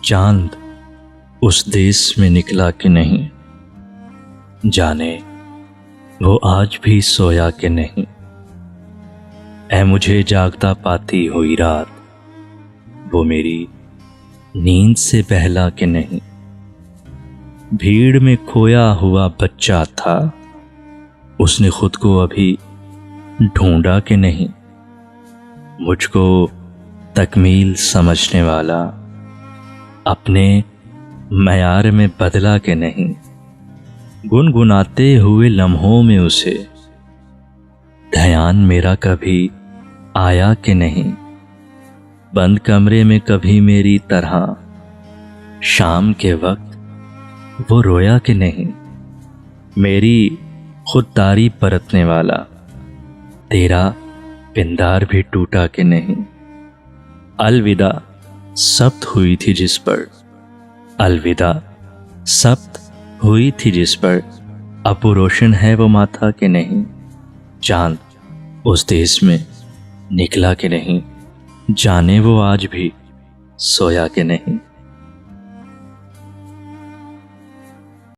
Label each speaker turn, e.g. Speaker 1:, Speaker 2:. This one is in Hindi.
Speaker 1: चांद उस देश में निकला कि नहीं, जाने वो आज भी सोया कि नहीं। ऐ मुझे जागता पाती हुई रात, वो मेरी नींद से बहला कि नहीं। भीड़ में खोया हुआ बच्चा था, उसने खुद को अभी ढूंढा कि नहीं। मुझको तकमील समझने वाला अपने मयार में बदला कि नहीं। गुनगुनाते हुए लम्हों में उसे ध्यान मेरा कभी आया कि नहीं। बंद कमरे में कभी मेरी तरह शाम के वक्त वो रोया कि नहीं। मेरी खुददारी परतने वाला तेरा पिंदार भी टूटा कि नहीं। अलविदा सब्त हुई थी जिस पर, अलविदा सब्त हुई थी जिस पर, अब वो रोशन है वो माथा कि नहीं। चांद उस देश में निकला कि नहीं, जाने वो आज भी सोया कि नहीं।